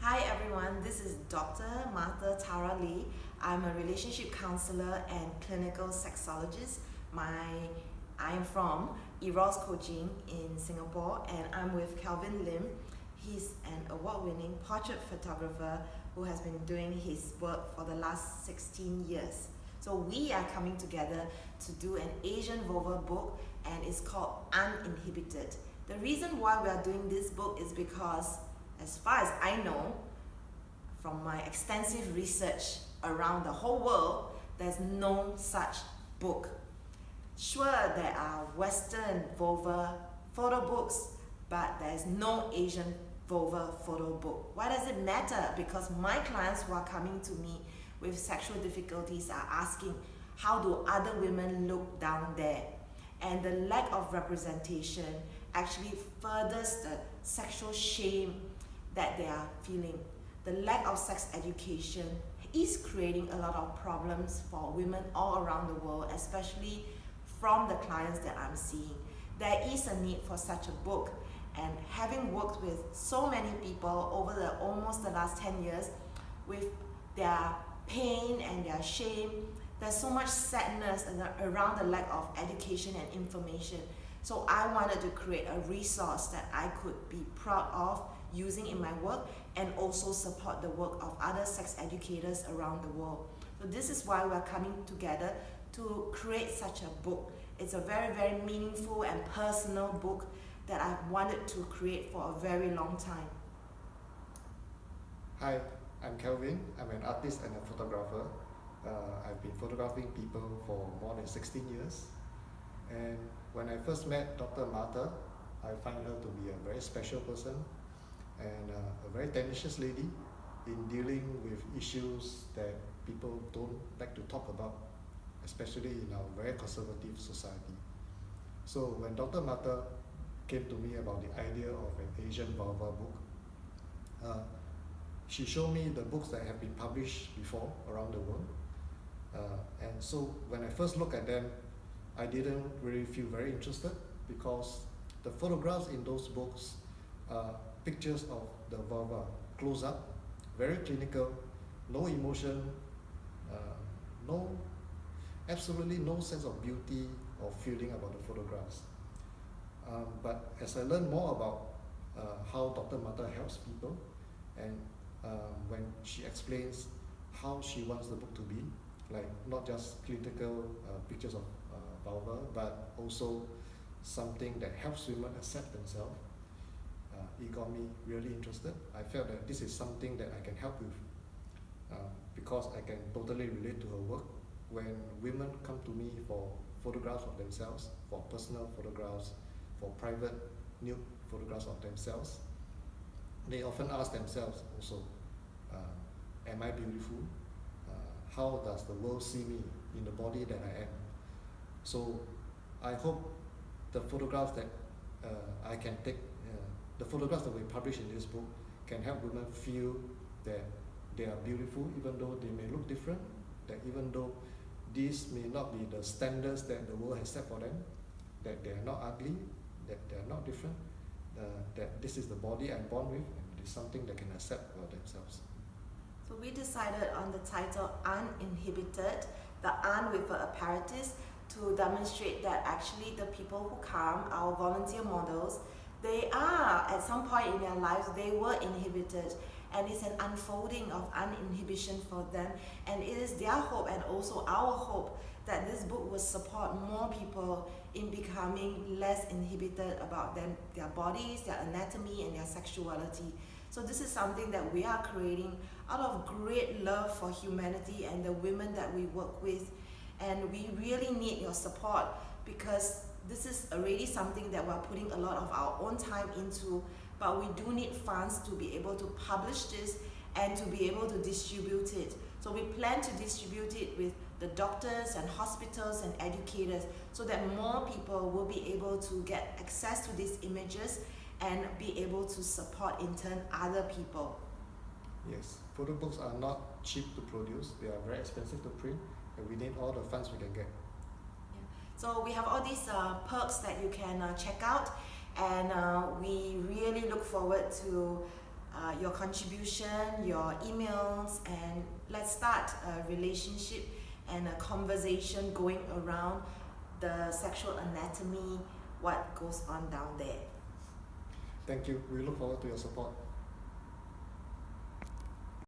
Hi everyone, this is Dr. Martha Tara Lee. I'm a relationship counselor and clinical sexologist. I'm from Eros Coaching in Singapore, and I'm with Kelvin Lim. He's an award-winning portrait photographer who has been doing his work for the last 16 years. So we are coming together to do an Asian vulva book, and it's called Uninhibited. The reason why we are doing this book is because, as far as I know, from my extensive research around the whole world, there's no such book. Sure, there are Western vulva photo books, but there's no Asian vulva photo book. Why does it matter? Because my clients who are coming to me with sexual difficulties are asking, how do other women look down there? And the lack of representation actually furthers the sexual shame that they are feeling. The lack of sex education is creating a lot of problems for women all around the world, especially from the clients that I'm seeing. There is a need for such a book, and having worked with so many people over almost the last 10 years with their pain and their shame, there's so much sadness around the lack of education and information. So I wanted to create a resource that I could be proud of using in my work, and also support the work of other sex educators around the world. So this is why we're coming together to create such a book. It's a very, very meaningful and personal book that I've wanted to create for a very long time. Hi, I'm Kelvin. I'm an artist and a photographer. I've been photographing people for more than 16 years. And when I first met Dr. Martha, I find her to be a very special person and a very tenacious lady in dealing with issues that people don't like to talk about, especially in our very conservative society. So when Dr. Martha came to me about the idea of an Asian vulva book, she showed me the books that have been published before around the world. And so when I first looked at them, I didn't really feel very interested, because the photographs in those books are pictures of the vulva, close up, very clinical, no emotion, absolutely no sense of beauty or feeling about the photographs. But as I learned more about how Dr. Martha helps people, and when she explains how she wants the book to be, like not just clinical pictures of vulva, but also something that helps women accept themselves, it got me really interested. I felt that this is something that I can help with, because I can totally relate to her work. When women come to me for photographs of themselves, for personal photographs, for private nude photographs of themselves, they often ask themselves also, am I beautiful? How does the world see me in the body that I am? So I hope the photographs that I can take, the photographs that we publish in this book, can help women feel that they are beautiful, even though they may look different, that even though these may not be the standards that the world has set for them, that they are not ugly, that they are not different, that this is the body I'm born with, and it is something they can accept about themselves. So we decided on the title Uninhibited, the un with an apparatus, to demonstrate that actually the people who come, our volunteer models, they are, at some point in their lives, they were inhibited, and it's an unfolding of uninhibition for them, and it is their hope and also our hope that this book will support more people in becoming less inhibited about their bodies, their anatomy, and their sexuality. So this is something that we are creating out of great love for humanity and the women that we work with, and we really need your support, because this is already something that we're putting a lot of our own time into, but we do need funds to be able to publish this and to be able to distribute it. So we plan to distribute it with the doctors and hospitals and educators, so that more people will be able to get access to these images and be able to support in turn other people. Yes, photo books are not cheap to produce, they are very expensive to print, and we need all the funds we can get. So we have all these perks that you can check out, and we really look forward to your contribution, your emails, and let's start a relationship and a conversation going around the sexual anatomy, what goes on down there. Thank you. We look forward to your support.